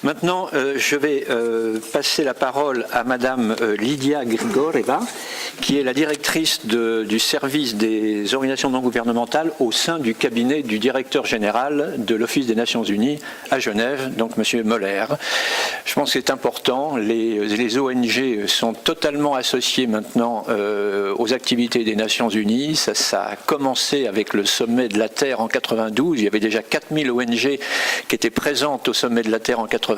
Maintenant, je vais passer la parole à Madame Lydia Grigoreva, qui est la directrice du service des organisations non gouvernementales au sein du cabinet du directeur général de l'Office des Nations Unies à Genève, donc Monsieur Moller. Je pense que c'est important, les ONG sont totalement associées maintenant aux activités des Nations Unies. Ça a commencé avec le sommet de la Terre en 92, il y avait déjà 4000 ONG qui étaient présentes au sommet de la Terre en 92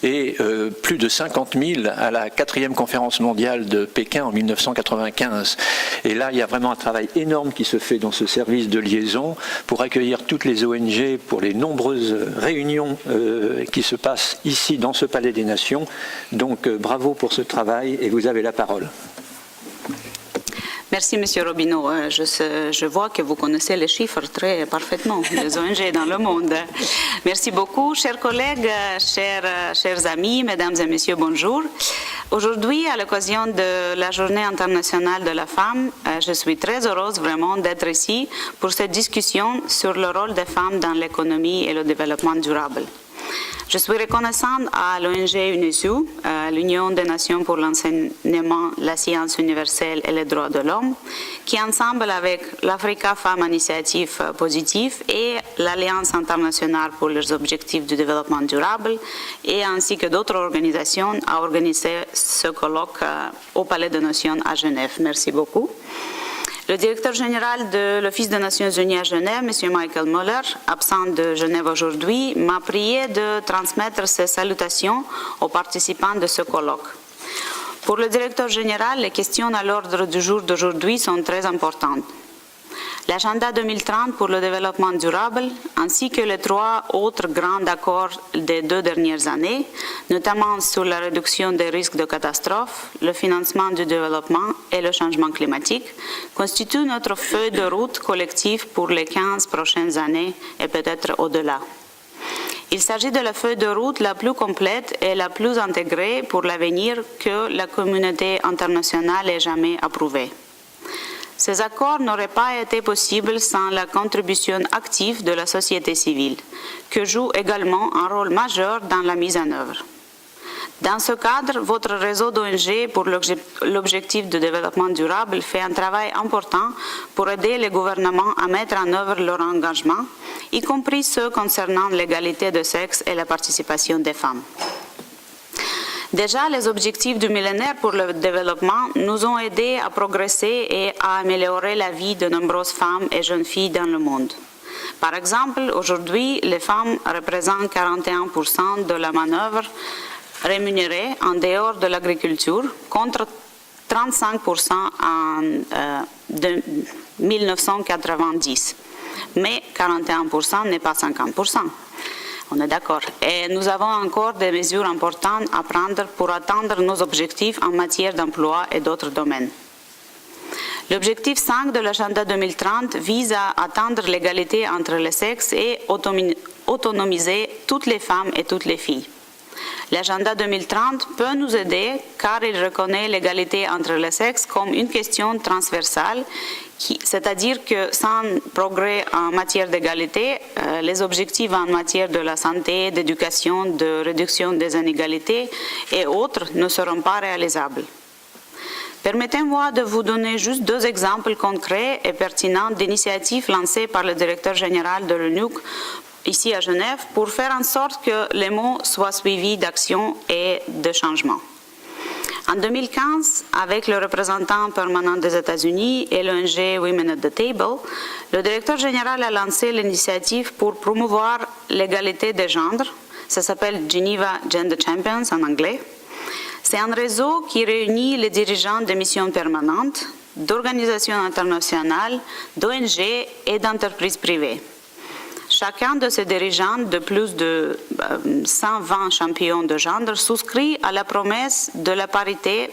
et plus de 50 000 à la 4e conférence mondiale de Pékin en 1995. Et là, il y a vraiment un travail énorme qui se fait dans ce service de liaison pour accueillir toutes les ONG pour les nombreuses réunions qui se passent ici dans ce Palais des Nations. Donc bravo pour ce travail et vous avez la parole. Merci, Monsieur Robineau. Je vois que vous connaissez les chiffres très parfaitement, les ONG dans le monde. Merci beaucoup, chers collègues, chers amis, mesdames et messieurs, bonjour. Aujourd'hui, à l'occasion de la Journée internationale de la femme, je suis très heureuse vraiment d'être ici pour cette discussion sur le rôle des femmes dans l'économie et le développement durable. Je suis reconnaissante à l'ONG UNESU, l'Union des Nations pour l'enseignement, la science universelle et les droits de l'homme, qui ensemble avec l'Africa Femmes Initiative Positive et l'Alliance internationale pour les objectifs du développement durable, et ainsi que d'autres organisations, a organisé ce colloque au Palais des Nations à Genève. Merci beaucoup. Le directeur général de l'Office des Nations Unies à Genève, M. Michael Muller, absent de Genève aujourd'hui, m'a prié de transmettre ses salutations aux participants de ce colloque. Pour le directeur général, les questions à l'ordre du jour d'aujourd'hui sont très importantes. L'agenda 2030 pour le développement durable, ainsi que les 3 autres grands accords des 2 dernières années, notamment sur la réduction des risques de catastrophes, le financement du développement et le changement climatique, constituent notre feuille de route collective pour les 15 prochaines années et peut-être au-delà. Il s'agit de la feuille de route la plus complète et la plus intégrée pour l'avenir que la communauté internationale ait jamais approuvée. Ces accords n'auraient pas été possibles sans la contribution active de la société civile, qui joue également un rôle majeur dans la mise en œuvre. Dans ce cadre, votre réseau d'ONG pour l'objectif de développement durable fait un travail important pour aider les gouvernements à mettre en œuvre leur engagement, y compris ceux concernant l'égalité de sexe et la participation des femmes. Déjà, les objectifs du millénaire pour le développement nous ont aidés à progresser et à améliorer la vie de nombreuses femmes et jeunes filles dans le monde. Par exemple, aujourd'hui, les femmes représentent 41% de la manœuvre rémunérée en dehors de l'agriculture, contre 35% en 1990. Mais 41% n'est pas 50%. On est d'accord. Et nous avons encore des mesures importantes à prendre pour atteindre nos objectifs en matière d'emploi et d'autres domaines. L'objectif 5 de l'agenda 2030 vise à atteindre l'égalité entre les sexes et autonomiser toutes les femmes et toutes les filles. L'agenda 2030 peut nous aider car il reconnaît l'égalité entre les sexes comme une question transversale, c'est-à-dire que sans progrès en matière d'égalité, les objectifs en matière de la santé, d'éducation, de réduction des inégalités et autres ne seront pas réalisables. Permettez-moi de vous donner juste 2 exemples concrets et pertinents d'initiatives lancées par le directeur général de l'ONU ici à Genève pour faire en sorte que les mots soient suivis d'actions et de changements. En 2015, avec le représentant permanent des États-Unis et l'ONG Women at the Table, le directeur général a lancé l'initiative pour promouvoir l'égalité des genres. Ça s'appelle Geneva Gender Champions en anglais. C'est un réseau qui réunit les dirigeants de missions permanentes, d'organisations internationales, d'ONG et d'entreprises privées. Chacun de ces dirigeants de plus de 120 champions de genre souscrit à la promesse de la parité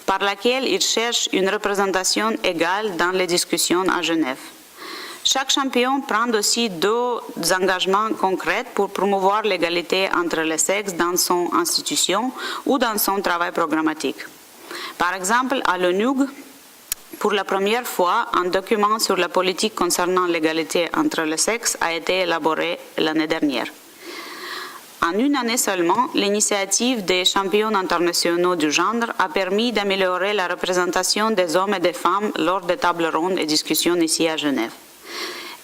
par laquelle il cherche une représentation égale dans les discussions à Genève. Chaque champion prend aussi 2 engagements concrets pour promouvoir l'égalité entre les sexes dans son institution ou dans son travail programmatique. Par exemple, à l'ONU, pour la première fois, un document sur la politique concernant l'égalité entre les sexes a été élaboré l'année dernière. En une année seulement, l'initiative des champions internationaux du genre a permis d'améliorer la représentation des hommes et des femmes lors des tables rondes et discussions ici à Genève.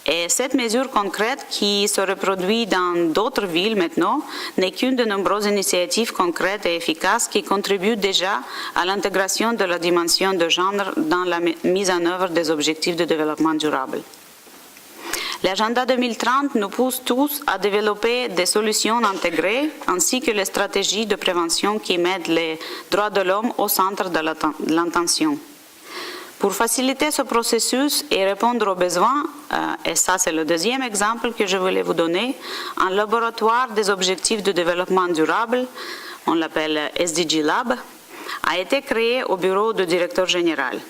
Et cette mesure concrète qui se reproduit dans d'autres villes maintenant n'est qu'une de nombreuses initiatives concrètes et efficaces qui contribuent déjà à l'intégration de la dimension de genre dans la mise en œuvre des objectifs de développement durable. L'agenda 2030 nous pousse tous à développer des solutions intégrées ainsi que les stratégies de prévention qui mettent les droits de l'homme au centre de l'attention. Pour faciliter ce processus et répondre aux besoins, et ça c'est le deuxième exemple que je voulais vous donner, un laboratoire des objectifs de développement durable, on l'appelle SDG Lab, a été créé au bureau du directeur général.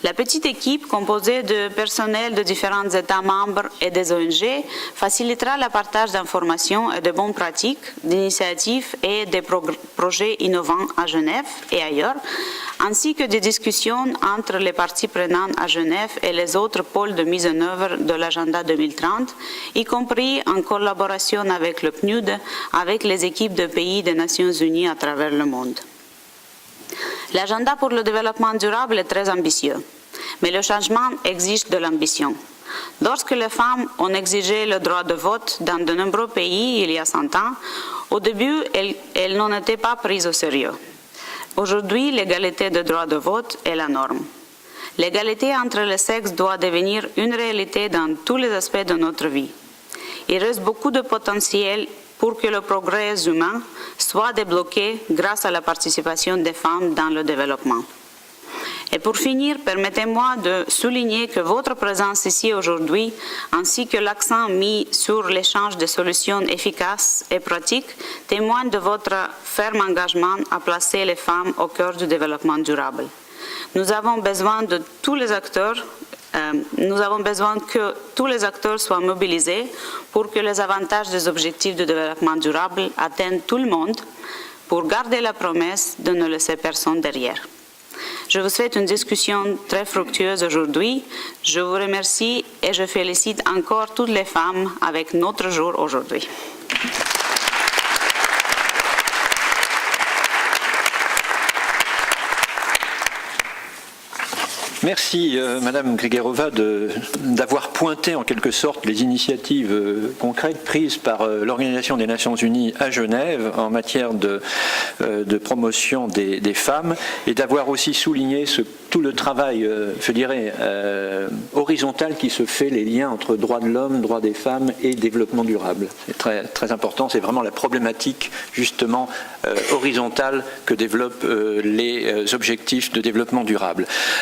La petite équipe composée de personnel de différents États membres et des ONG facilitera le partage d'informations et de bonnes pratiques, d'initiatives et de projets innovants à Genève et ailleurs, ainsi que des discussions entre les parties prenantes à Genève et les autres pôles de mise en œuvre de l'agenda 2030, y compris en collaboration avec le PNUD, avec les équipes de pays des Nations Unies à travers le monde. L'agenda pour le développement durable est très ambitieux, mais le changement exige de l'ambition. Lorsque les femmes ont exigé le droit de vote dans de nombreux pays il y a 100 ans, au début, elles n'en étaient pas prises au sérieux. Aujourd'hui, l'égalité de droit de vote est la norme. L'égalité entre les sexes doit devenir une réalité dans tous les aspects de notre vie. Il reste beaucoup de potentiel pour que le progrès humain soit débloqué grâce à la participation des femmes dans le développement. Et pour finir, permettez-moi de souligner que votre présence ici aujourd'hui, ainsi que l'accent mis sur l'échange de solutions efficaces et pratiques, témoignent de votre ferme engagement à placer les femmes au cœur du développement durable. Nous avons besoin que tous les acteurs soient mobilisés pour que les avantages des objectifs de développement durable atteignent tout le monde, pour garder la promesse de ne laisser personne derrière. Je vous souhaite une discussion très fructueuse aujourd'hui. Je vous remercie et je félicite encore toutes les femmes avec notre jour aujourd'hui. Merci Madame Grigorova d'avoir pointé en quelque sorte les initiatives concrètes prises par l'Organisation des Nations Unies à Genève en matière de promotion des femmes et d'avoir aussi souligné tout le travail, je dirais, horizontal qui se fait, les liens entre droits de l'homme, droits des femmes et développement durable. C'est très, très important, c'est vraiment la problématique justement horizontale que développent les objectifs de développement durable.